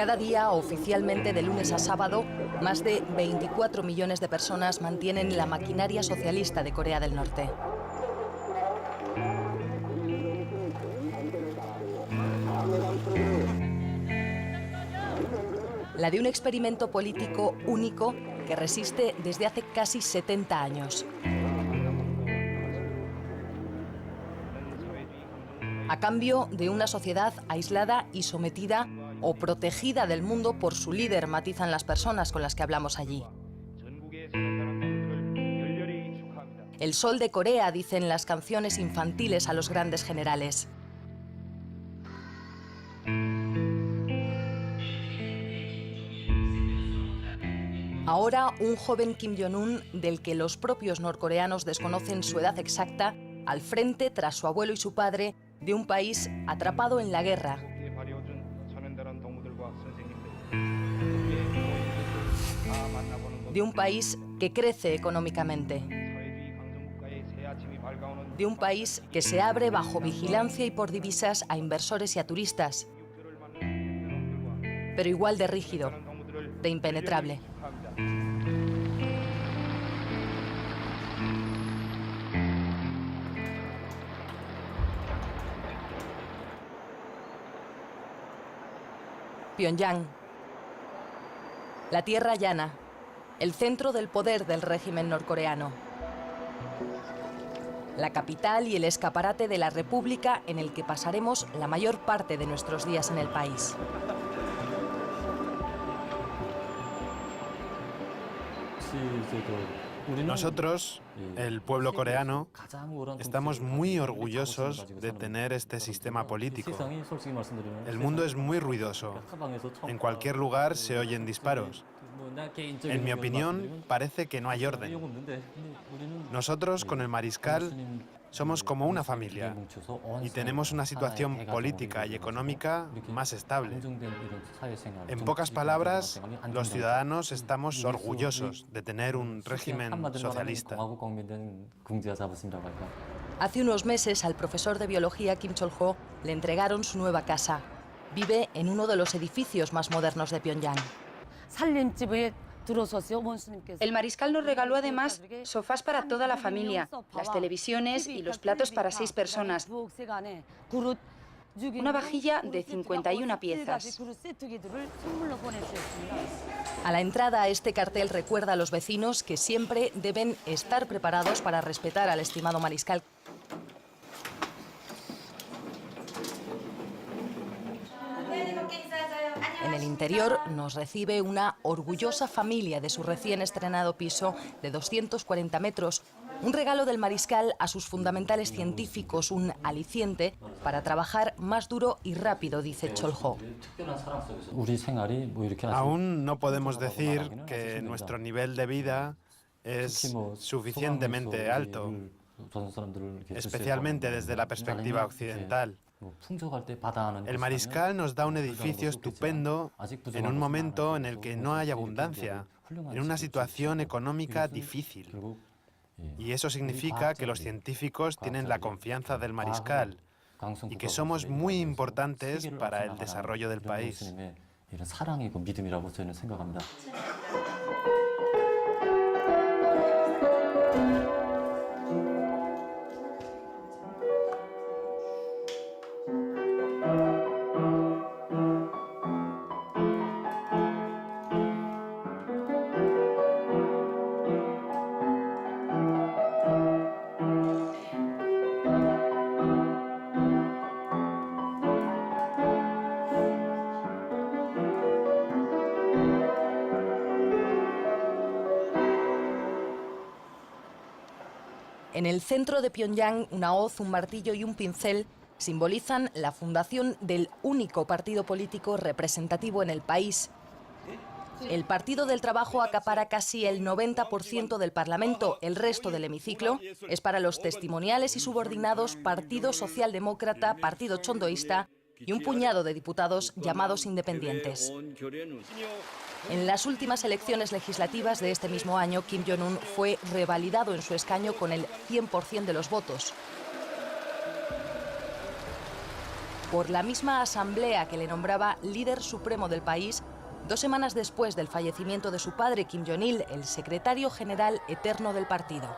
Cada día, oficialmente de lunes a sábado, más de 24 millones de personas mantienen la maquinaria socialista de Corea del Norte. La de un experimento político único que resiste desde hace casi 70 años. A cambio de una sociedad aislada y sometida o protegida del mundo por su líder, matizan las personas con las que hablamos allí. El sol de Corea, dicen las canciones infantiles a los grandes generales. Ahora, un joven Kim Jong-un, del que los propios norcoreanos desconocen su edad exacta, al frente, tras su abuelo y su padre, de un país atrapado en la guerra. De un país que crece económicamente. De un país que se abre bajo vigilancia y por divisas a inversores y a turistas. Pero igual de rígido, de impenetrable. Pyongyang, la tierra llana, el centro del poder del régimen norcoreano. La capital y el escaparate de la República en el que pasaremos la mayor parte de nuestros días en el país. Nosotros, el pueblo coreano, estamos muy orgullosos de tener este sistema político. El mundo es muy ruidoso. En cualquier lugar se oyen disparos. En mi opinión, parece que no hay orden. Nosotros, con el mariscal, somos como una familia y tenemos una situación política y económica más estable. En pocas palabras, los ciudadanos estamos orgullosos de tener un régimen socialista. Hace unos meses al profesor de biología Kim Chol-ho le entregaron su nueva casa. Vive en uno de los edificios más modernos de Pyongyang. El mariscal nos regaló además sofás para toda la familia, las televisiones y los platos para 6 personas. Una vajilla de 51 piezas. A la entrada, este cartel recuerda a los vecinos que siempre deben estar preparados para respetar al estimado mariscal. En el interior nos recibe una orgullosa familia de su recién estrenado piso de 240 metros, un regalo del mariscal a sus fundamentales científicos, un aliciente para trabajar más duro y rápido, dice Chol-ho. Aún no podemos decir que nuestro nivel de vida es suficientemente alto, especialmente desde la perspectiva occidental. El mariscal nos da un edificio estupendo en un momento en el que no hay abundancia, en una situación económica difícil. Y eso significa que los científicos tienen la confianza del mariscal y que somos muy importantes para el desarrollo del país. En el centro de Pyongyang, una hoz, un martillo y un pincel simbolizan la fundación del único partido político representativo en el país. El Partido del Trabajo acapara casi el 90% del Parlamento. El resto del hemiciclo es para los testimoniales y subordinados Partido Socialdemócrata, Partido Chondoísta y un puñado de diputados llamados independientes. En las últimas elecciones legislativas de este mismo año, Kim Jong-un fue revalidado en su escaño con el 100% de los votos. por la misma asamblea que le nombraba líder supremo del país 2 semanas después del fallecimiento de su padre, Kim Jong-il, el secretario general eterno del partido.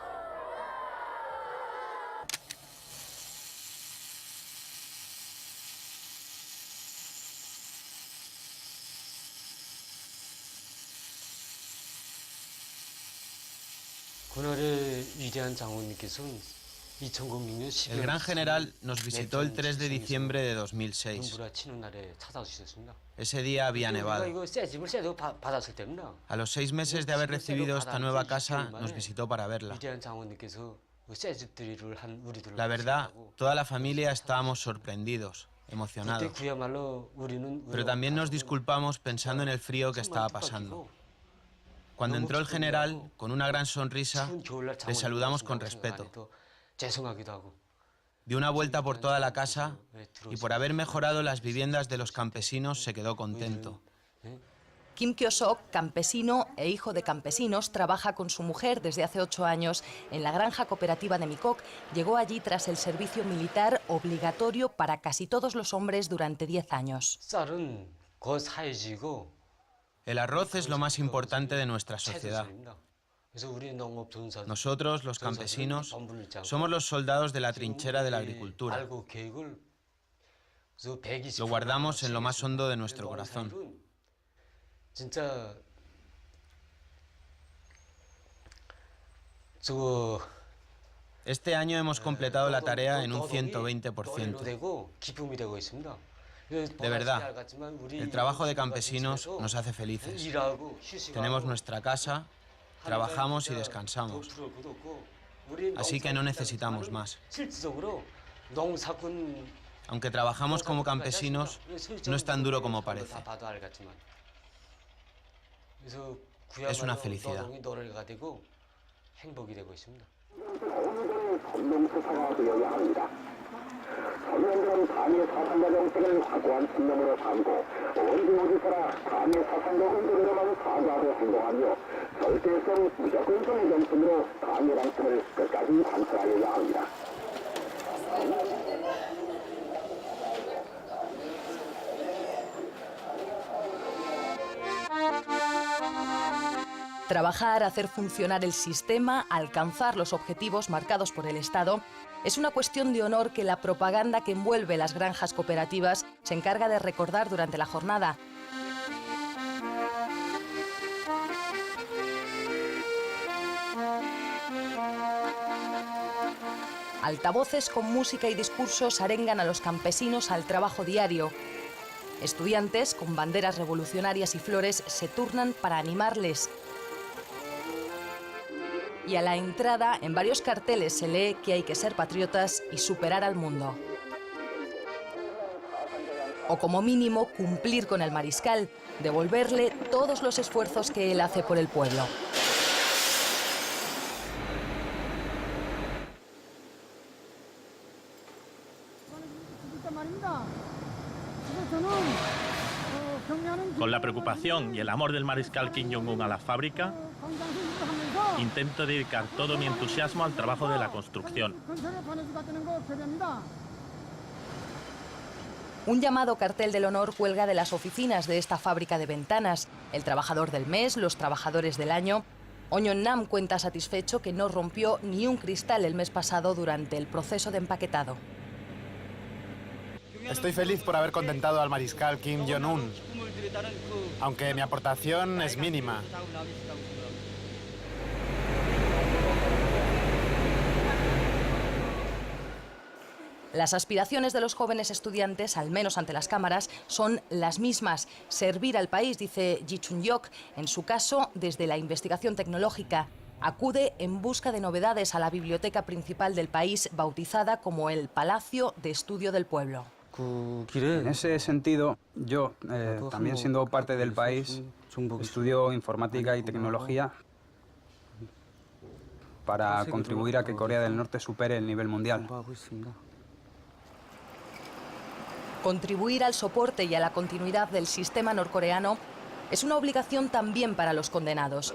El gran general nos visitó el 3 de diciembre de 2006. Ese día había nevado. A los 6 meses de haber recibido esta nueva casa, nos visitó para verla. La verdad, toda la familia estábamos sorprendidos, emocionados. Pero también nos disculpamos pensando en el frío que estaba pasando. Cuando entró el general, con una gran sonrisa, le saludamos con respeto. Dio una vuelta por toda la casa y por haber mejorado las viviendas de los campesinos se quedó contento. Kim Kyo-sok, campesino e hijo de campesinos, trabaja con su mujer desde hace 8 años en la granja cooperativa de Mikok. Llegó allí tras el servicio militar obligatorio para casi todos los hombres durante 10 años. El arroz es lo más importante de nuestra sociedad. Nosotros, los campesinos, somos los soldados de la trinchera de la agricultura. Lo guardamos en lo más hondo de nuestro corazón. Este año hemos completado la tarea en un 120%. De verdad, el trabajo de campesinos nos hace felices. Tenemos nuestra casa, trabajamos y descansamos. Así que no necesitamos más. Aunque trabajamos como campesinos, no es tan duro como parece. Es una felicidad. 서민들은 반일 사상가 정책을 확고한 신념으로 삼고 어디 어디서나 반일 사상가 운동으로만 사과하고 행동하며 절대성 무조건성의 정신으로 반일 방침을 끝까지 관철하여야 합니다. Trabajar, hacer funcionar el sistema, alcanzar los objetivos marcados por el Estado, es una cuestión de honor que la propaganda que envuelve las granjas cooperativas se encarga de recordar durante la jornada. Altavoces con música y discursos arengan a los campesinos al trabajo diario. Estudiantes con banderas revolucionarias y flores se turnan para animarles. Y a la entrada, en varios carteles se lee que hay que ser patriotas y superar al mundo. O como mínimo, cumplir con el mariscal, devolverle todos los esfuerzos que él hace por el pueblo. Con la preocupación y el amor del mariscal Kim Jong-un a la fábrica, intento dedicar todo mi entusiasmo al trabajo de la construcción. Un llamado cartel del honor cuelga de las oficinas de esta fábrica de ventanas. El trabajador del mes, los trabajadores del año. Oñon Nam cuenta satisfecho que no rompió ni un cristal el mes pasado durante el proceso de empaquetado. Estoy feliz por haber contentado al mariscal Kim Jong-un, aunque mi aportación es mínima. Las aspiraciones de los jóvenes estudiantes, al menos ante las cámaras, son las mismas. Servir al país, dice Ji Chun-yok, en su caso, desde la investigación tecnológica. Acude en busca de novedades a la biblioteca principal del país, bautizada como el Palacio de Estudio del Pueblo. En ese sentido, yo, también siendo parte del país, estudio informática y tecnología para contribuir a que Corea del Norte supere el nivel mundial. Contribuir al soporte y a la continuidad del sistema norcoreano es una obligación también para los condenados.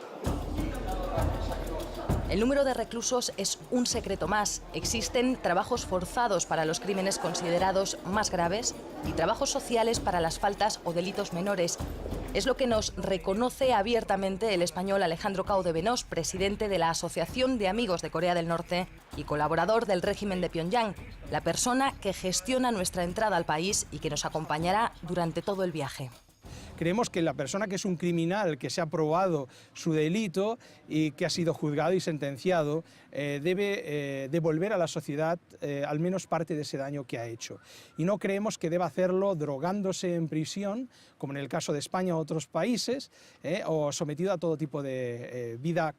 El número de reclusos es un secreto más. Existen trabajos forzados para los crímenes considerados más graves y trabajos sociales para las faltas o delitos menores. Es lo que nos reconoce abiertamente el español Alejandro Cao de Benós, presidente de la Asociación de Amigos de Corea del Norte y colaborador del régimen de Pyongyang, la persona que gestiona nuestra entrada al país y que nos acompañará durante todo el viaje. Creemos que la persona que es un criminal, que se ha probado su delito y que ha sido juzgado y sentenciado, debe devolver a la sociedad al menos parte de ese daño que ha hecho. Y no creemos que deba hacerlo drogándose en prisión, como en el caso de España u otros países, o sometido a todo tipo de vida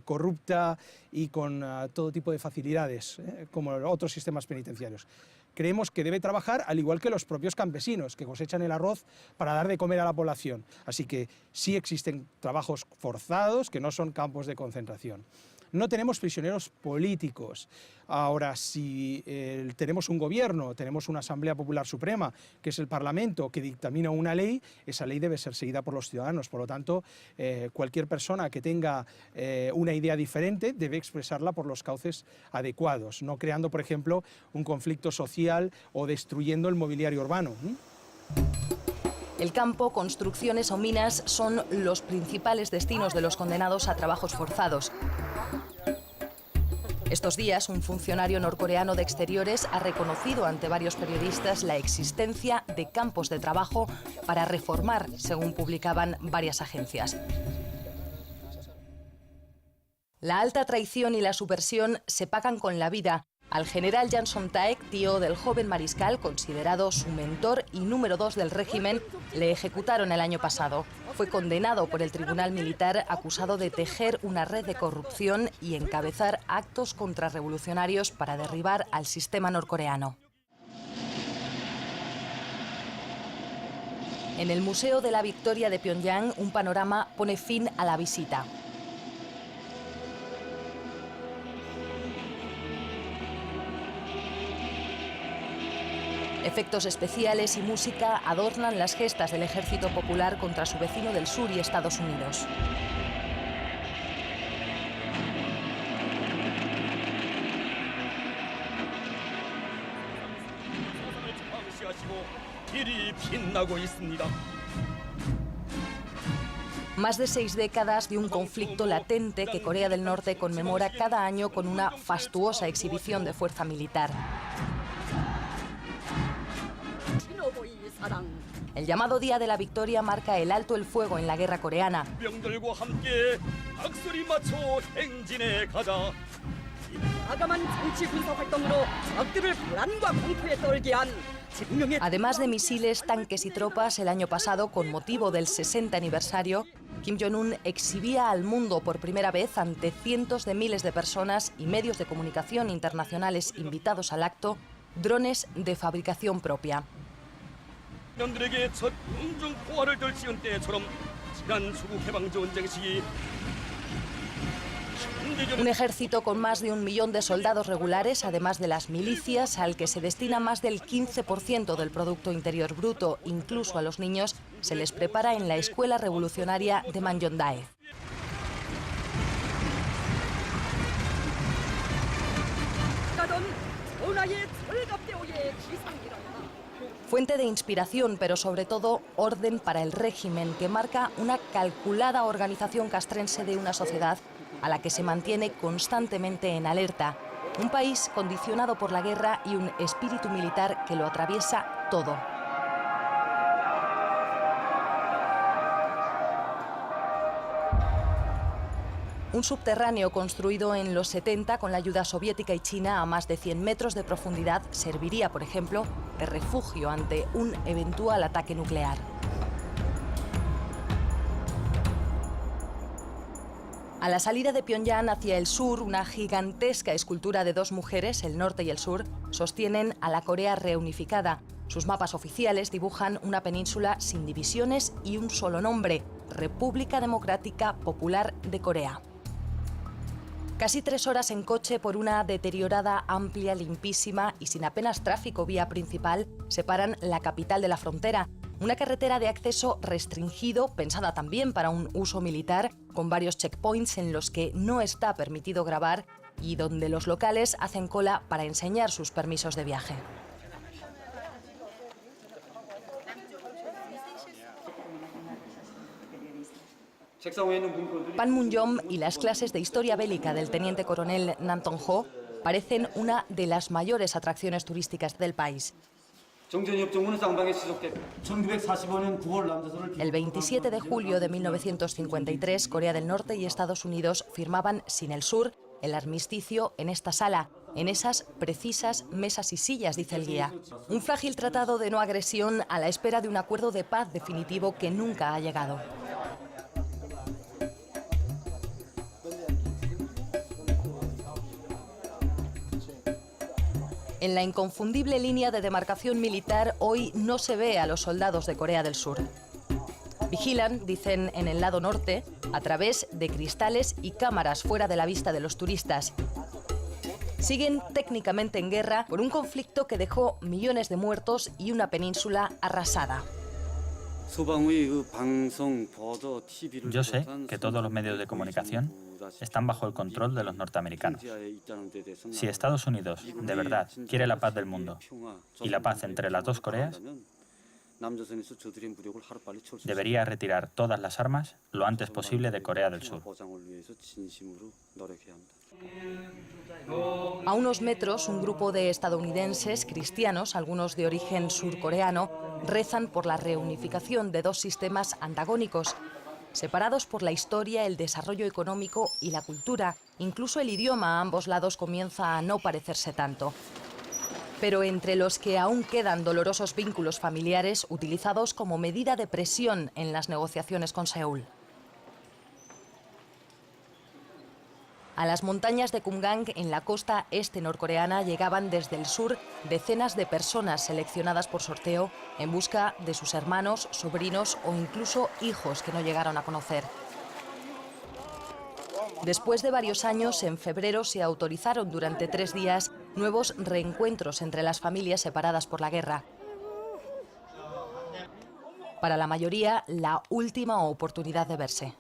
corrupta y con todo tipo de facilidades, como otros sistemas penitenciarios. Creemos que debe trabajar al igual que los propios campesinos, que cosechan el arroz para dar de comer a la población. Así que sí existen trabajos forzados, que no son campos de concentración. No tenemos prisioneros políticos. Ahora, si tenemos un gobierno, tenemos una Asamblea Popular Suprema, que es el Parlamento, que dictamina una ley, esa ley debe ser seguida por los ciudadanos. Por lo tanto, cualquier persona que tenga una idea diferente debe expresarla por los cauces adecuados, no creando, por ejemplo, un conflicto social o destruyendo el mobiliario urbano. El campo, construcciones o minas son los principales destinos de los condenados a trabajos forzados. Estos días, un funcionario norcoreano de Exteriores ha reconocido ante varios periodistas la existencia de campos de trabajo para reformar, según publicaban varias agencias. La alta traición y la subversión se pagan con la vida. Al general Jang Song-taek, tío del joven mariscal, considerado su mentor y número 2 del régimen, le ejecutaron el año pasado. Fue condenado por el tribunal militar acusado de tejer una red de corrupción y encabezar actos contrarrevolucionarios para derribar al sistema norcoreano. En el Museo de la Victoria de Pyongyang, un panorama pone fin a la visita. Efectos especiales y música adornan las gestas del Ejército Popular contra su vecino del sur y Estados Unidos. Más de 6 décadas de un conflicto latente que Corea del Norte conmemora cada año con una fastuosa exhibición de fuerza militar. El llamado Día de la Victoria marca el alto el fuego en la guerra coreana. Además de misiles, tanques y tropas, el año pasado, con motivo del 60 aniversario, Kim Jong-un exhibía al mundo por primera vez ante cientos de miles de personas y medios de comunicación internacionales invitados al acto, drones de fabricación propia. Un ejército con más de 1 millón de soldados regulares, además de las milicias, al que se destina más del 15% del Producto Interior Bruto. Incluso a los niños se les prepara en la Escuela Revolucionaria de Manjong-dae. Fuente de inspiración, pero sobre todo orden para el régimen, que marca una calculada organización castrense de una sociedad a la que se mantiene constantemente en alerta. Un país condicionado por la guerra y un espíritu militar que lo atraviesa todo. Un subterráneo construido en los 70 con la ayuda soviética y china a más de 100 metros de profundidad serviría, por ejemplo, de refugio ante un eventual ataque nuclear. A la salida de Pyongyang hacia el sur, una gigantesca escultura de 2 mujeres, el norte y el sur, sostienen a la Corea reunificada. Sus mapas oficiales dibujan una península sin divisiones y un solo nombre: República Democrática Popular de Corea. Casi 3 horas en coche por una deteriorada, amplia, limpísima y sin apenas tráfico vía principal separan la capital de la frontera. Una carretera de acceso restringido, pensada también para un uso militar, con varios checkpoints en los que no está permitido grabar y donde los locales hacen cola para enseñar sus permisos de viaje. Panmunjom y las clases de historia bélica del teniente coronel Nam Tong-ho parecen una de las mayores atracciones turísticas del país. El 27 de julio de 1953, Corea del Norte y Estados Unidos firmaban sin el sur el armisticio en esta sala, en esas precisas mesas y sillas, dice el guía. Un frágil tratado de no agresión a la espera de un acuerdo de paz definitivo que nunca ha llegado. En la inconfundible línea de demarcación militar hoy no se ve a los soldados de Corea del Sur. Vigilan, dicen en el lado norte, a través de cristales y cámaras fuera de la vista de los turistas. Siguen técnicamente en guerra por un conflicto que dejó millones de muertos y una península arrasada. Yo sé que todos los medios de comunicación están bajo el control de los norteamericanos. Si Estados Unidos, de verdad, quiere la paz del mundo y la paz entre las dos Coreas, debería retirar todas las armas lo antes posible de Corea del Sur. A unos metros, un grupo de estadounidenses cristianos, algunos de origen surcoreano, rezan por la reunificación de dos sistemas antagónicos, separados por la historia, el desarrollo económico y la cultura. Incluso el idioma a ambos lados comienza a no parecerse tanto. Pero entre los que aún quedan dolorosos vínculos familiares utilizados como medida de presión en las negociaciones con Seúl. A las montañas de Kumgang, en la costa este norcoreana, llegaban desde el sur decenas de personas seleccionadas por sorteo en busca de sus hermanos, sobrinos o incluso hijos que no llegaron a conocer. Después de varios años, en febrero se autorizaron durante 3 días nuevos reencuentros entre las familias separadas por la guerra. Para la mayoría, la última oportunidad de verse.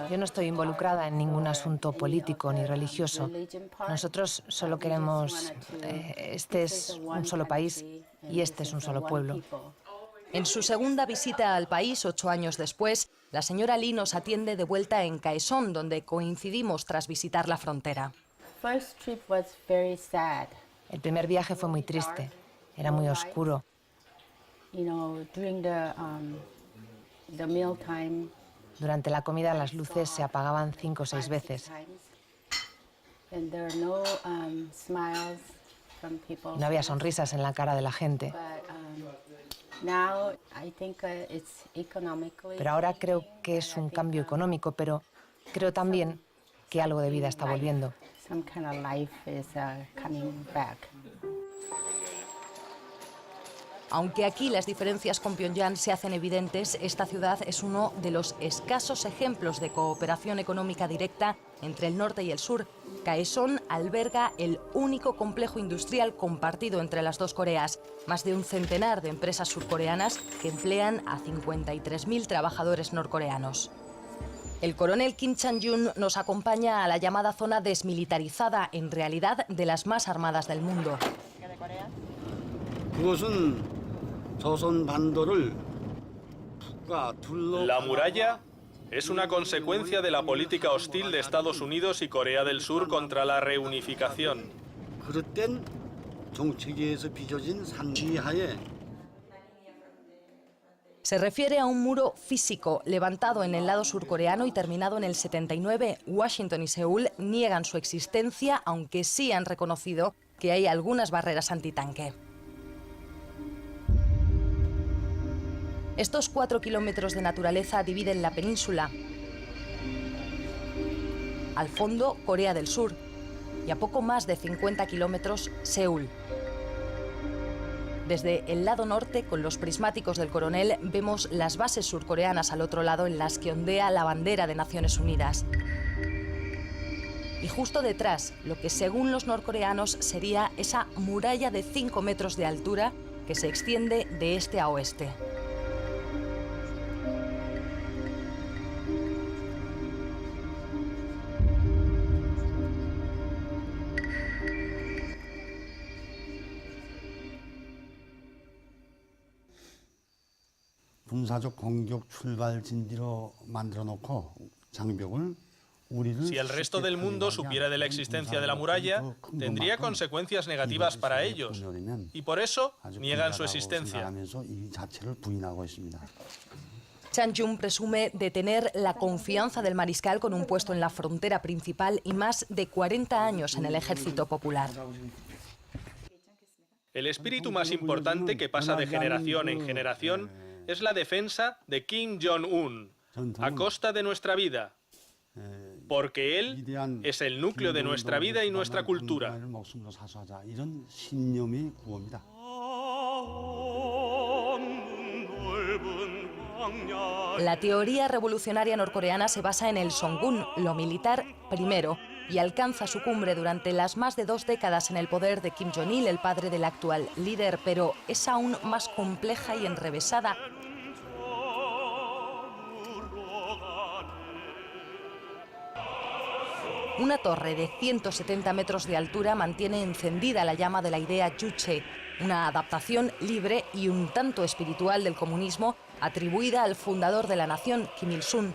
Yo no estoy involucrada en ningún asunto político ni religioso. Nosotros solo queremos... este es un solo país y este es un solo pueblo. En su segunda visita al país, 8 años después, la señora Lee nos atiende de vuelta en Kaesong, donde coincidimos tras visitar la frontera. El primer viaje fue muy triste. Era muy oscuro. Durante la comida las luces se apagaban 5 o 6 veces. No había sonrisas en la cara de la gente. Pero ahora creo que es un cambio económico, pero creo también que algo de vida está volviendo. Aunque aquí las diferencias con Pyongyang se hacen evidentes, esta ciudad es uno de los escasos ejemplos de cooperación económica directa entre el norte y el sur. Kaesong alberga el único complejo industrial compartido entre las dos Coreas, más de un centenar de empresas surcoreanas que emplean a 53.000 trabajadores norcoreanos. El coronel Kim Chang-yun nos acompaña a la llamada zona desmilitarizada, en realidad de las más armadas del mundo. La muralla es una consecuencia de la política hostil de Estados Unidos y Corea del Sur contra la reunificación. Se refiere a un muro físico levantado en el lado surcoreano y terminado en el 79. Washington y Seúl niegan su existencia, aunque sí han reconocido que hay algunas barreras antitanque. Estos 4 kilómetros de naturaleza dividen la península. Al fondo, Corea del Sur, y a poco más de 50 kilómetros, Seúl. Desde el lado norte, con los prismáticos del coronel, vemos las bases surcoreanas al otro lado en las que ondea la bandera de Naciones Unidas. Y justo detrás, lo que según los norcoreanos sería esa muralla de 5 metros de altura que se extiende de este a oeste. Si el resto del mundo supiera de la existencia de la muralla, tendría consecuencias negativas para ellos, y por eso niegan su existencia. Chan Jung presume de tener la confianza del mariscal con un puesto en la frontera principal y más de 40 años en el ejército popular. El espíritu más importante que pasa de generación en generación es la defensa de Kim Jong-un, a costa de nuestra vida, porque él es el núcleo de nuestra vida y nuestra cultura. La teoría revolucionaria norcoreana se basa en el Songun, lo militar primero, y alcanza su cumbre durante las más de 2 décadas en el poder de Kim Jong-il, el padre del actual líder, pero es aún más compleja y enrevesada. Una torre de 170 metros de altura mantiene encendida la llama de la idea Juche, una adaptación libre y un tanto espiritual del comunismo atribuida al fundador de la nación, Kim Il-sung.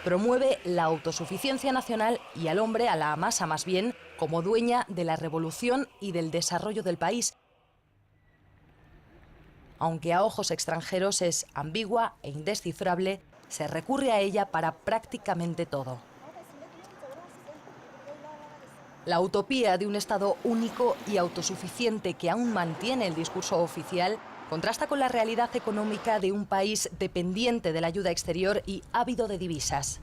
Promueve la autosuficiencia nacional y al hombre, a la masa más bien, como dueña de la revolución y del desarrollo del país. Aunque a ojos extranjeros es ambigua e indescifrable, se recurre a ella para prácticamente todo. La utopía de un Estado único y autosuficiente que aún mantiene el discurso oficial contrasta con la realidad económica de un país dependiente de la ayuda exterior y ávido de divisas.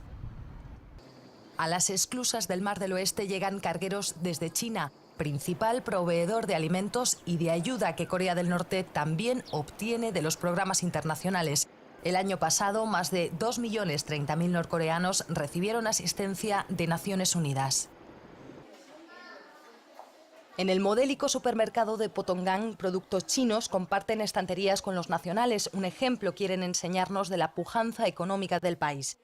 A las esclusas del Mar del Oeste llegan cargueros desde China, principal proveedor de alimentos y de ayuda que Corea del Norte también obtiene de los programas internacionales. El año pasado, más de 2.030.000 norcoreanos recibieron asistencia de Naciones Unidas. En el modélico supermercado de Potongan, productos chinos comparten estanterías con los nacionales. Un ejemplo quieren enseñarnos de la pujanza económica del país.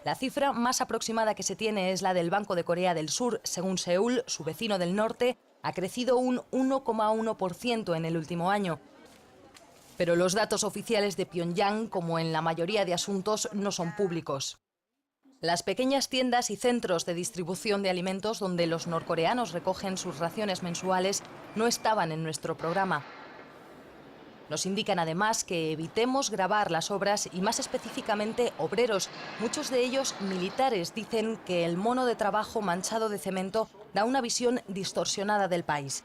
La cifra más aproximada que se tiene es la del Banco de Corea del Sur. Según Seúl, su vecino del norte, ha crecido un 1,1% en el último año. Pero los datos oficiales de Pyongyang, como en la mayoría de asuntos, no son públicos. Las pequeñas tiendas y centros de distribución de alimentos donde los norcoreanos recogen sus raciones mensuales no estaban en nuestro programa. Nos indican además que evitemos grabar las obras y más específicamente obreros, muchos de ellos militares. Dicen que el mono de trabajo manchado de cemento da una visión distorsionada del país.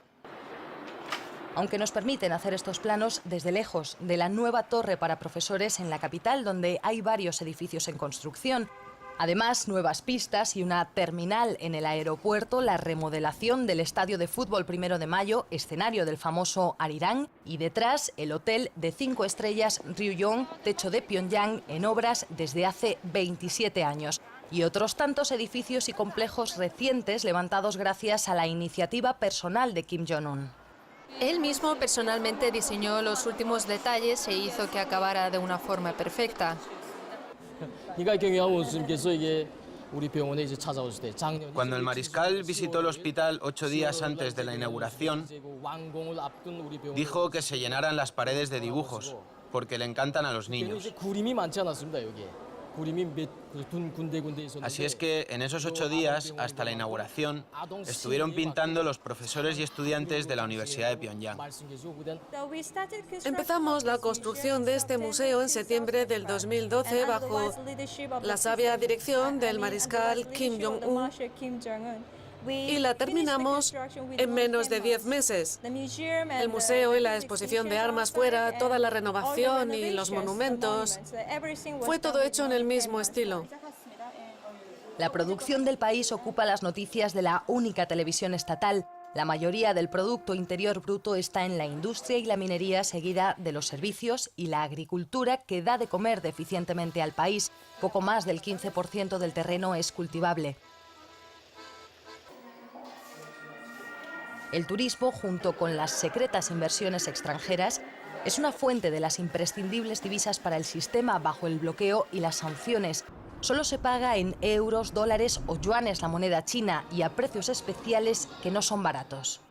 Aunque nos permiten hacer estos planos desde lejos de la nueva torre para profesores en la capital, donde hay varios edificios en construcción. Además, nuevas pistas y una terminal en el aeropuerto, la remodelación del estadio de fútbol 1 de Mayo, escenario del famoso Arirang, y detrás el hotel de 5 estrellas Ryugyong, techo de Pyongyang, en obras desde hace 27 años. Y otros tantos edificios y complejos recientes levantados gracias a la iniciativa personal de Kim Jong-un. Él mismo personalmente diseñó los últimos detalles e hizo que acabara de una forma perfecta. Cuando el mariscal visitó el hospital 8 días antes de la inauguración, dijo que se llenaran las paredes de dibujos, porque le encantan a los niños. Así es que en esos 8 días, hasta la inauguración, estuvieron pintando los profesores y estudiantes de la Universidad de Pyongyang. Empezamos la construcción de este museo en septiembre del 2012 bajo la sabia dirección del mariscal Kim Jong-un y la terminamos en menos de 10 meses. El museo y la exposición de armas fuera, toda la renovación y los monumentos, fue todo hecho en el mismo estilo. La producción del país ocupa las noticias de la única televisión estatal. La mayoría del Producto Interior Bruto está en la industria y la minería, seguida de los servicios y la agricultura, que da de comer deficientemente al país. Poco más del 15% del terreno es cultivable. El turismo, junto con las secretas inversiones extranjeras, es una fuente de las imprescindibles divisas para el sistema bajo el bloqueo y las sanciones. Solo se paga en euros, dólares o yuanes, la moneda china, y a precios especiales que no son baratos.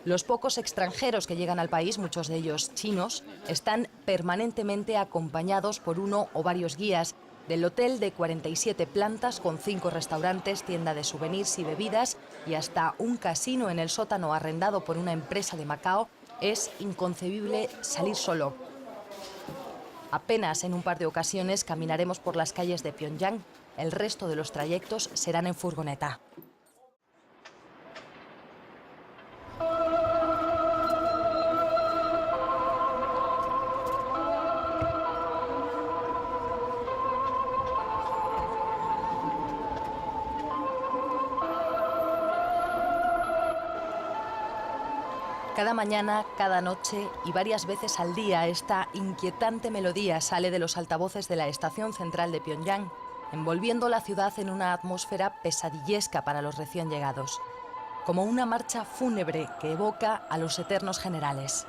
Los pocos extranjeros que llegan al país, muchos de ellos chinos, están permanentemente acompañados por uno o varios guías. Del hotel de 47 plantas con 5 restaurantes, tienda de souvenirs y bebidas y hasta un casino en el sótano arrendado por una empresa de Macao, es inconcebible salir solo. Apenas en un par de ocasiones caminaremos por las calles de Pyongyang. El resto de los trayectos serán en furgoneta. Cada mañana, cada noche y varias veces al día, esta inquietante melodía sale de los altavoces de la estación central de Pyongyang, envolviendo la ciudad en una atmósfera pesadillesca para los recién llegados, como una marcha fúnebre que evoca a los eternos generales.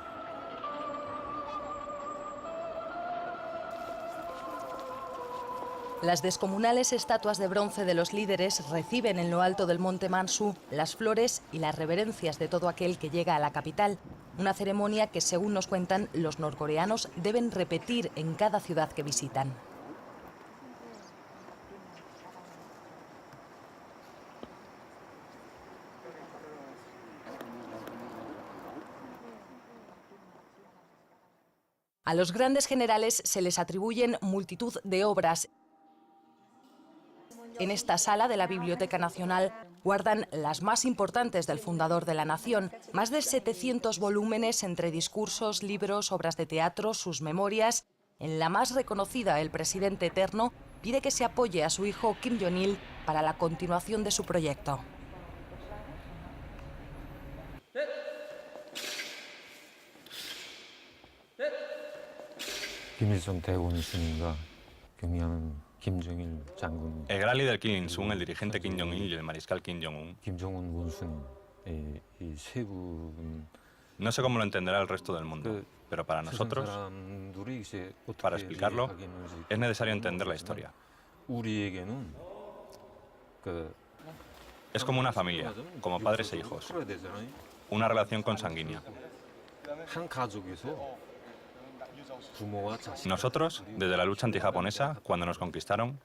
Las descomunales estatuas de bronce de los líderes reciben en lo alto del monte Mansu las flores y las reverencias de todo aquel que llega a la capital, una ceremonia que, según nos cuentan, los norcoreanos deben repetir en cada ciudad que visitan. A los grandes generales se les atribuyen multitud de obras. En esta sala de la Biblioteca Nacional guardan las más importantes del fundador de la nación, más de 700 volúmenes entre discursos, libros, obras de teatro, sus memorias. En la más reconocida, el presidente eterno pide que se apoye a su hijo Kim Jong-il para la continuación de su proyecto. El gran líder Kim Il-sung, el dirigente Kim Jong-il y el mariscal Kim Jong-un. No sé cómo lo entenderá el resto del mundo, pero para nosotros, para explicarlo, es necesario entender la historia. Es como una familia, como padres e hijos, una relación consanguínea. Nosotros, desde la lucha antijaponesa, cuando nos conquistaron,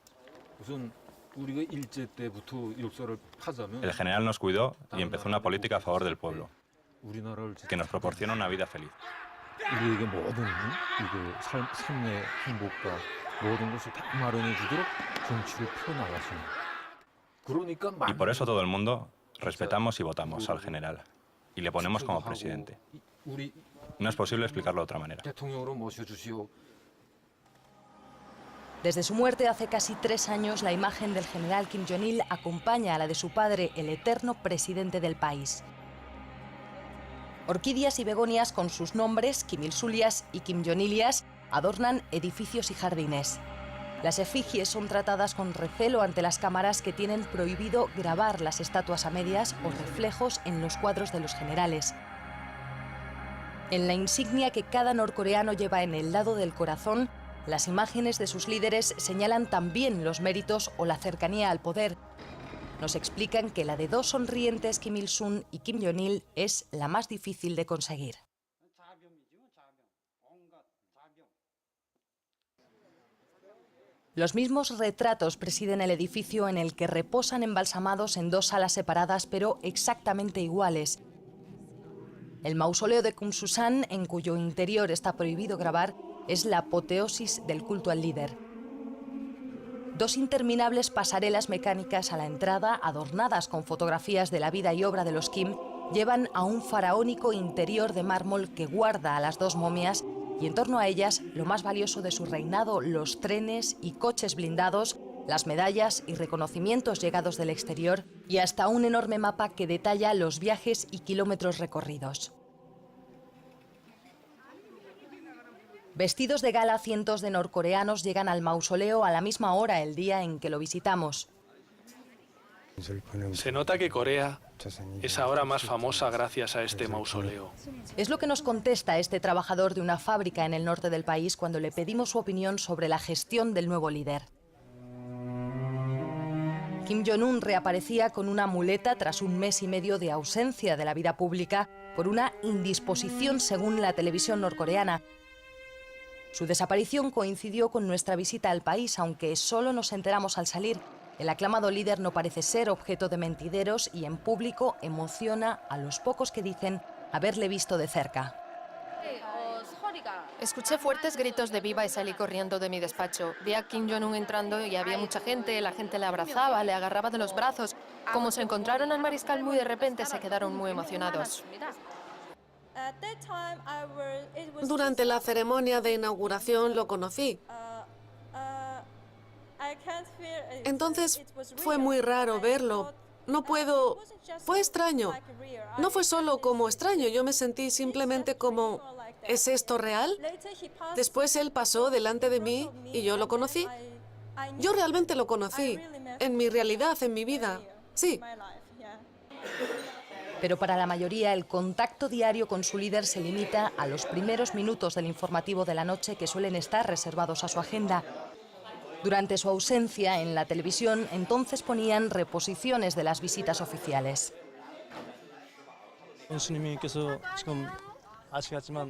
el general nos cuidó y empezó una política a favor del pueblo, que nos proporciona una vida feliz. Y por eso todo el mundo respetamos y votamos al general, y le ponemos como presidente. No es posible explicarlo de otra manera. Desde su muerte hace casi 3 años, la imagen del general Kim Jong-il acompaña a la de su padre, el eterno presidente del país. Orquídeas y begonias con sus nombres, Kim Il-sulias y Kim Jong-ilias, adornan edificios y jardines. Las efigies son tratadas con recelo ante las cámaras que tienen prohibido grabar las estatuas a medias o reflejos en los cuadros de los generales. En la insignia que cada norcoreano lleva en el lado del corazón, las imágenes de sus líderes señalan también los méritos o la cercanía al poder. Nos explican que la de 2 sonrientes Kim Il-sung y Kim Jong-il es la más difícil de conseguir. Los mismos retratos presiden el edificio en el que reposan embalsamados en 2 salas separadas pero exactamente iguales. El mausoleo de Kumsusan, en cuyo interior está prohibido grabar, es la apoteosis del culto al líder. 2 interminables pasarelas mecánicas a la entrada, adornadas con fotografías de la vida y obra de los Kim, llevan a un faraónico interior de mármol que guarda a las 2 momias y en torno a ellas lo más valioso de su reinado, los trenes y coches blindados, las medallas y reconocimientos llegados del exterior y hasta un enorme mapa que detalla los viajes y kilómetros recorridos. Vestidos de gala, cientos de norcoreanos llegan al mausoleo a la misma hora el día en que lo visitamos. Se nota que Corea es ahora más famosa gracias a este mausoleo. Es lo que nos contesta este trabajador de una fábrica en el norte del país cuando le pedimos su opinión sobre la gestión del nuevo líder. Kim Jong-un reaparecía con una muleta tras un mes y medio de ausencia de la vida pública por una indisposición según la televisión norcoreana. Su desaparición coincidió con nuestra visita al país, aunque solo nos enteramos al salir. El aclamado líder no parece ser objeto de mentideros y en público emociona a los pocos que dicen haberle visto de cerca. Escuché fuertes gritos de viva y salí corriendo de mi despacho. Vi a Kim Jong-un entrando y había mucha gente, la gente le abrazaba, le agarraba de los brazos. Como se encontraron al mariscal muy de repente, se quedaron muy emocionados. Durante la ceremonia de inauguración lo conocí. Entonces fue muy raro verlo. No puedo... Fue extraño. No fue solo como extraño, yo me sentí simplemente como... ¿Es esto real? Después él pasó delante de mí y yo lo conocí. Yo realmente lo conocí. En mi realidad, en mi vida. Sí. Pero para la mayoría el contacto diario con su líder se limita a los primeros minutos del informativo de la noche que suelen estar reservados a su agenda. Durante su ausencia en la televisión, entonces ponían reposiciones de las visitas oficiales.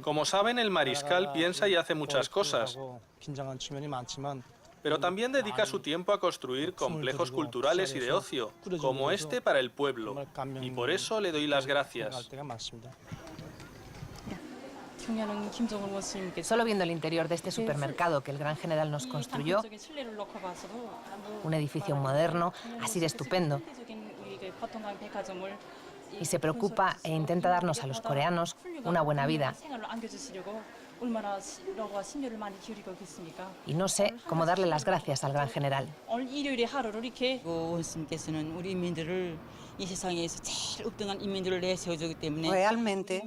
Como saben, el mariscal piensa y hace muchas cosas, pero también dedica su tiempo a construir complejos culturales y de ocio, como este para el pueblo, y por eso le doy las gracias. Solo viendo el interior de este supermercado que el gran general nos construyó, un edificio moderno, así de estupendo, y se preocupa e intenta darnos a los coreanos una buena vida. Y no sé cómo darle las gracias al gran general. Realmente,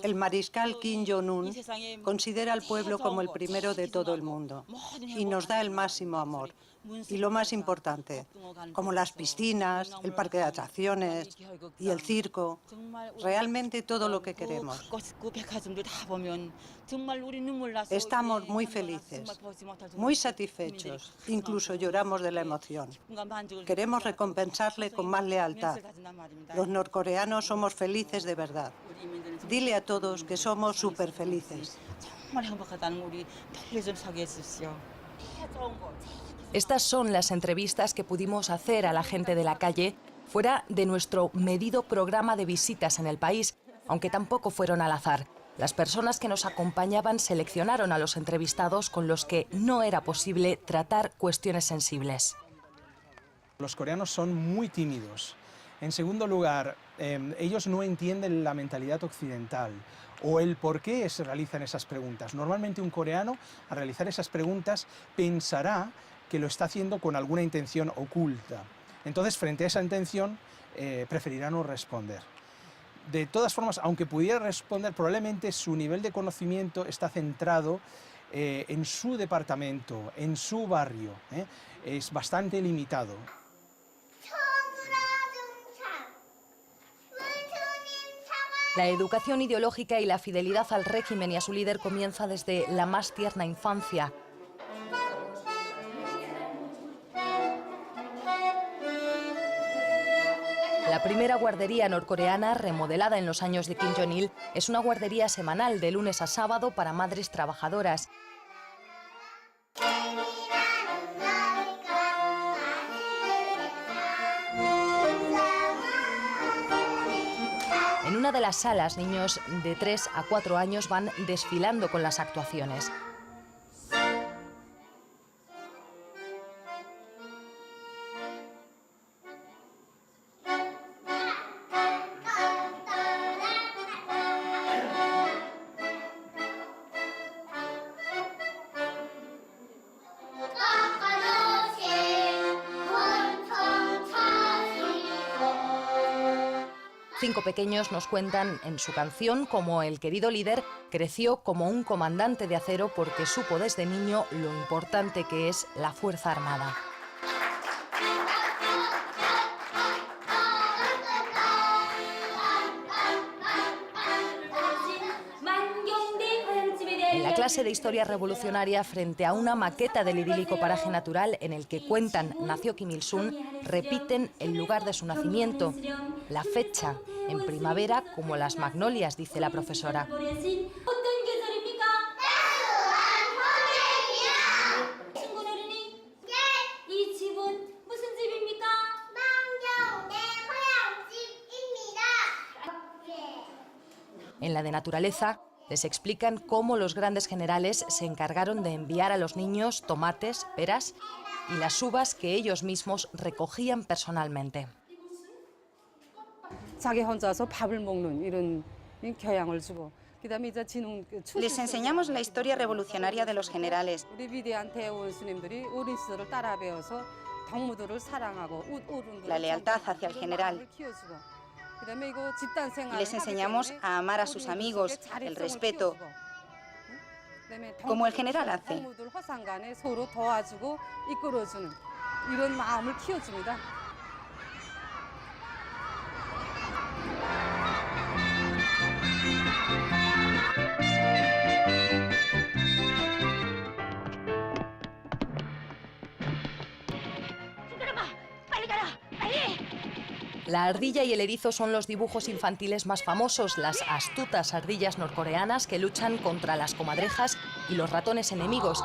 el mariscal Kim Jong-un considera al pueblo como el primero de todo el mundo y nos da el máximo amor. Y lo más importante, como las piscinas, el parque de atracciones y el circo, realmente todo lo que queremos. Estamos muy felices, muy satisfechos, incluso lloramos de la emoción. Queremos recompensarle con más lealtad. Los norcoreanos somos felices de verdad. Dile a todos que somos súper felices. Estas son las entrevistas que pudimos hacer a la gente de la calle fuera de nuestro medido programa de visitas en el país, aunque tampoco fueron al azar. Las personas que nos acompañaban seleccionaron a los entrevistados con los que no era posible tratar cuestiones sensibles. Los coreanos son muy tímidos. En segundo lugar, ellos no entienden la mentalidad occidental o el por qué se realizan esas preguntas. Normalmente un coreano, al realizar esas preguntas, pensará que lo está haciendo con alguna intención oculta. Entonces, frente a esa intención, preferirá no responder. De todas formas, aunque pudiera responder, probablemente su nivel de conocimiento está centrado en su departamento, en su barrio. Es bastante limitado. La educación ideológica y la fidelidad al régimen y a su líder comienza desde la más tierna infancia. La primera guardería norcoreana, remodelada en los años de Kim Jong-il, es una guardería semanal de lunes a sábado para madres trabajadoras. En una de las salas, niños de 3 a 4 años van desfilando con las actuaciones. 5 pequeños nos cuentan en su canción cómo el querido líder creció como un comandante de acero porque supo desde niño lo importante que es la Fuerza Armada. En la clase de historia revolucionaria, frente a una maqueta del idílico paraje natural en el que cuentan nació Kim Il-sung, repiten el lugar de su nacimiento, la fecha, en primavera como las magnolias, dice la profesora. En la de naturaleza, les explican cómo los grandes generales se encargaron de enviar a los niños tomates, peras y las uvas que ellos mismos recogían personalmente. Les enseñamos la historia revolucionaria de los generales. La lealtad hacia el general. Y les enseñamos a amar a sus amigos, el respeto, como el general hace. La ardilla y el erizo son los dibujos infantiles más famosos, las astutas ardillas norcoreanas que luchan contra las comadrejas y los ratones enemigos.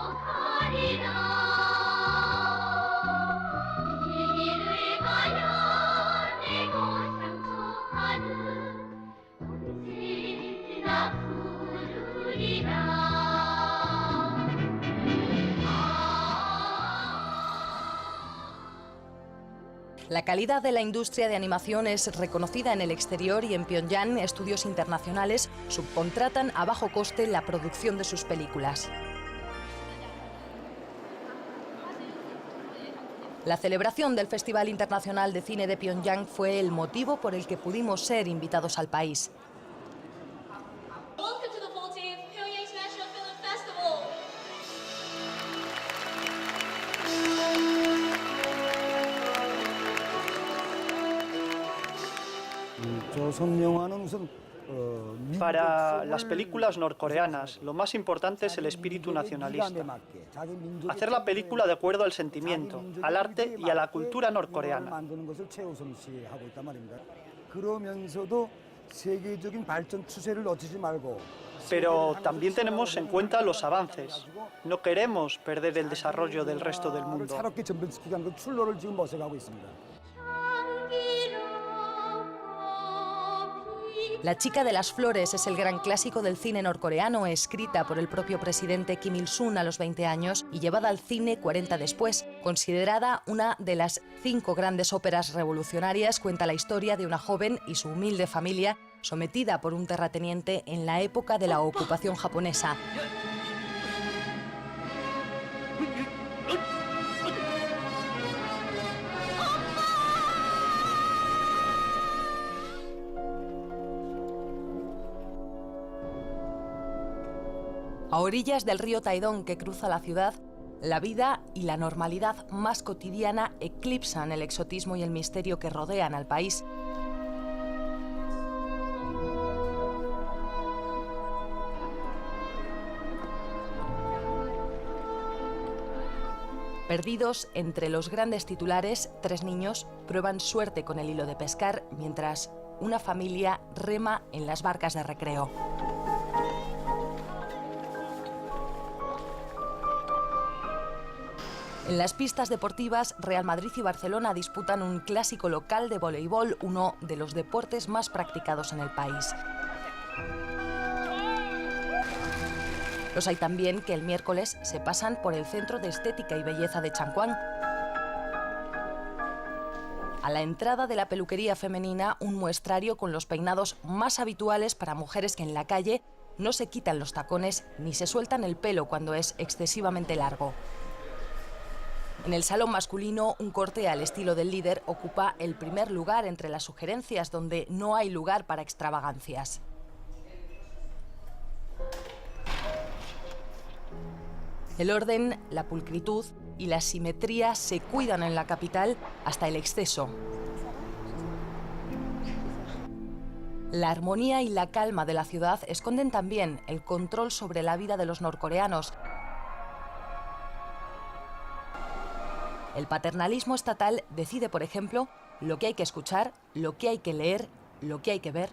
La calidad de la industria de animación es reconocida en el exterior y en Pyongyang estudios internacionales subcontratan a bajo coste la producción de sus películas. La celebración del Festival Internacional de Cine de Pyongyang fue el motivo por el que pudimos ser invitados al país. Para las películas norcoreanas, lo más importante es el espíritu nacionalista. Hacer la película de acuerdo al sentimiento, al arte y a la cultura norcoreana. Pero también tenemos en cuenta los avances. No queremos perder el desarrollo del resto del mundo. La chica de las flores es el gran clásico del cine norcoreano, escrita por el propio presidente Kim Il-sung a los 20 años y llevada al cine 40 después. Considerada una de las 5 grandes óperas revolucionarias, cuenta la historia de una joven y su humilde familia sometida por un terrateniente en la época de la ocupación japonesa. A orillas del río Taedong que cruza la ciudad, la vida y la normalidad más cotidiana eclipsan el exotismo y el misterio que rodean al país. Perdidos entre los grandes titulares, 3 niños prueban suerte con el hilo de pescar mientras una familia rema en las barcas de recreo. En las pistas deportivas, Real Madrid y Barcelona disputan un clásico local de voleibol, uno de los deportes más practicados en el país. Los hay también que el miércoles se pasan por el Centro de Estética y Belleza de Changwon. A la entrada de la peluquería femenina, un muestrario con los peinados más habituales para mujeres que en la calle no se quitan los tacones ni se sueltan el pelo cuando es excesivamente largo. En el salón masculino, un corte al estilo del líder ocupa el primer lugar entre las sugerencias, donde no hay lugar para extravagancias. El orden, la pulcritud y la simetría se cuidan en la capital hasta el exceso. La armonía y la calma de la ciudad esconden también el control sobre la vida de los norcoreanos. El paternalismo estatal decide, por ejemplo, lo que hay que escuchar, lo que hay que leer, lo que hay que ver.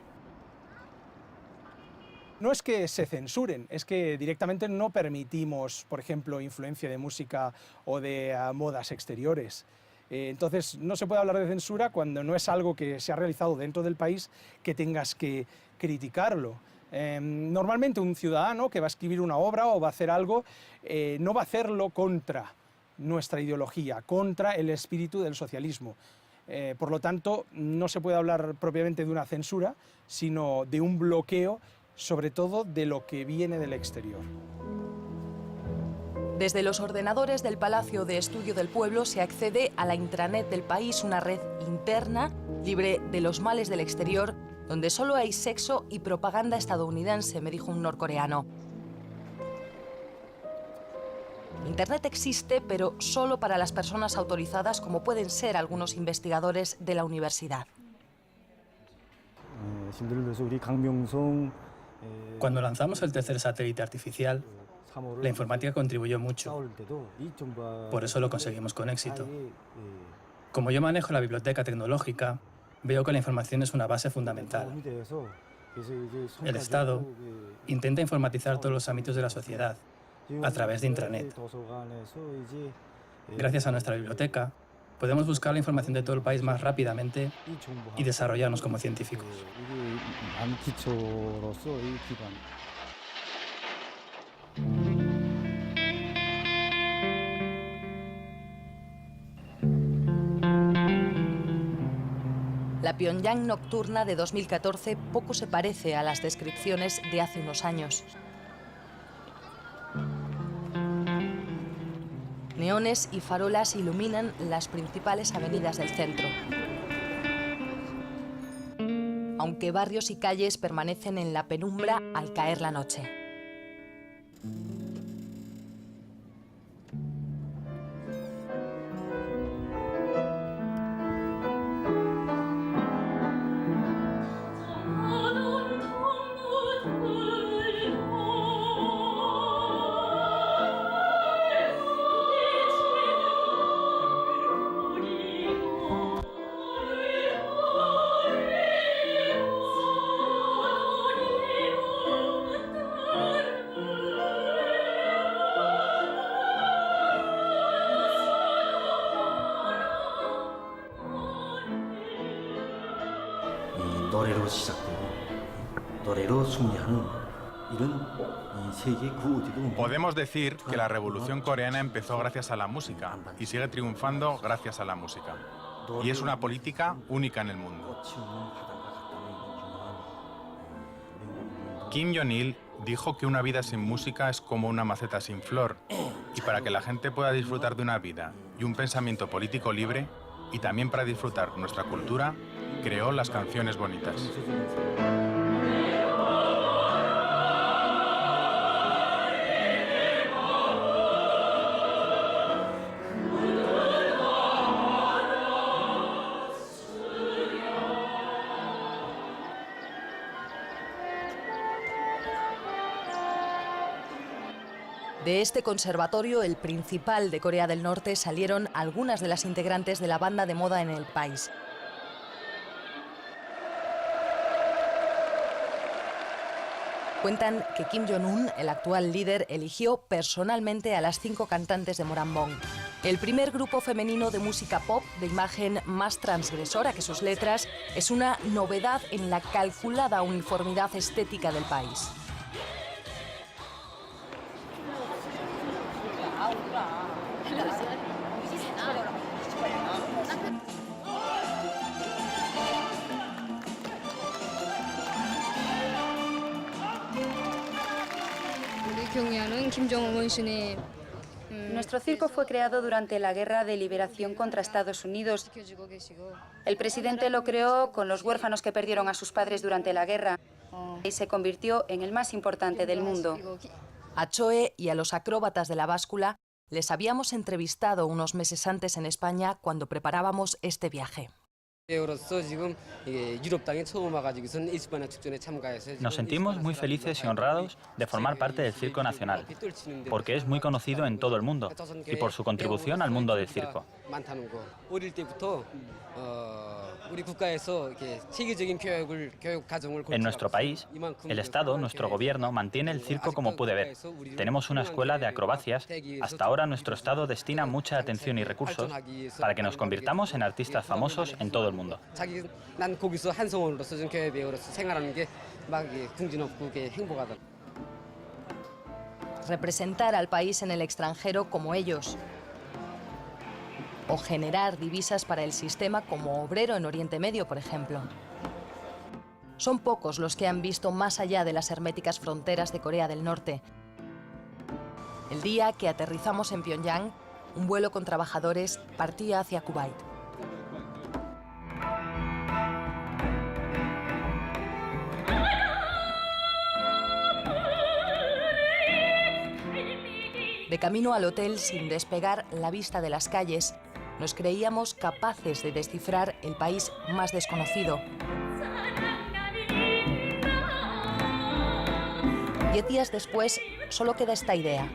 No es que se censuren, es que directamente no permitimos, por ejemplo, influencia de música o de modas exteriores. Entonces, no se puede hablar de censura cuando no es algo que se ha realizado dentro del país que tengas que criticarlo. Normalmente un ciudadano que va a escribir una obra o va a hacer algo, no va a hacerlo contra nuestra ideología, contra el espíritu del socialismo. Por lo tanto, no se puede hablar propiamente de una censura, sino de un bloqueo, sobre todo de lo que viene del exterior. Desde los ordenadores del Palacio de Estudio del Pueblo se accede a la intranet del país, una red interna, libre de los males del exterior, donde solo hay sexo y propaganda estadounidense, me dijo un norcoreano. Internet existe, pero solo para las personas autorizadas, como pueden ser algunos investigadores de la universidad. Cuando lanzamos el tercer satélite artificial, la informática contribuyó mucho. Por eso lo conseguimos con éxito. Como yo manejo la biblioteca tecnológica, veo que la información es una base fundamental. El Estado intenta informatizar todos los ámbitos de la sociedad a través de intranet. Gracias a nuestra biblioteca, podemos buscar la información de todo el país más rápidamente y desarrollarnos como científicos. La Pyongyang nocturna de 2014 poco se parece a las descripciones de hace unos años. Neones y farolas iluminan las principales avenidas del centro. Aunque barrios y calles permanecen en la penumbra al caer la noche. Podemos decir que la revolución coreana empezó gracias a la música y sigue triunfando gracias a la música. Y es una política única en el mundo. Kim Jong-il dijo que una vida sin música es como una maceta sin flor, y para que la gente pueda disfrutar de una vida y un pensamiento político libre, y también para disfrutar nuestra cultura, creó las canciones bonitas. De este conservatorio, el principal de Corea del Norte, salieron algunas de las integrantes de la banda de moda en el país. Cuentan que Kim Jong-un, el actual líder, eligió personalmente a las 5 cantantes de Moranbong, el primer grupo femenino de música pop de imagen más transgresora que sus letras. Es una novedad en la calculada uniformidad estética del país. Nuestro circo fue creado durante la Guerra de Liberación contra Estados Unidos. El presidente lo creó con los huérfanos que perdieron a sus padres durante la guerra y se convirtió en el más importante del mundo. A Choe y a los acróbatas de la báscula les habíamos entrevistado unos meses antes en España cuando preparábamos este viaje. Nos sentimos muy felices y honrados de formar parte del Circo Nacional, porque es muy conocido en todo el mundo y por su contribución al mundo del circo. En nuestro país, el Estado, nuestro gobierno, mantiene el circo como puede ver. Tenemos una escuela de acrobacias. Hasta ahora nuestro Estado destina mucha atención y recursos para que nos convirtamos en artistas famosos en todo el mundo. Representar al país en el extranjero como ellos. O generar divisas para el sistema como obrero en Oriente Medio, por ejemplo. Son pocos los que han visto más allá de las herméticas fronteras de Corea del Norte. El día que aterrizamos en Pyongyang, un vuelo con trabajadores partía hacia Kuwait. De camino al hotel, sin despegar la vista de las calles, nos creíamos capaces de descifrar el país más desconocido. 10 días después, solo queda esta idea.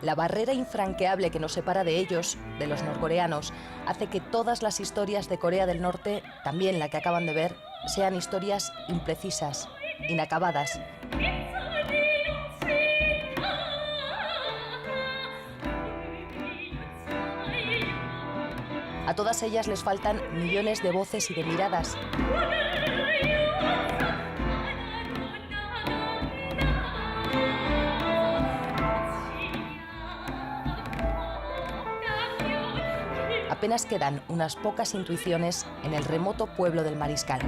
La barrera infranqueable que nos separa de ellos, de los norcoreanos, hace que todas las historias de Corea del Norte, también la que acaban de ver, sean historias imprecisas, inacabadas. A todas ellas les faltan millones de voces y de miradas. Apenas quedan unas pocas intuiciones en el remoto pueblo del Mariscal.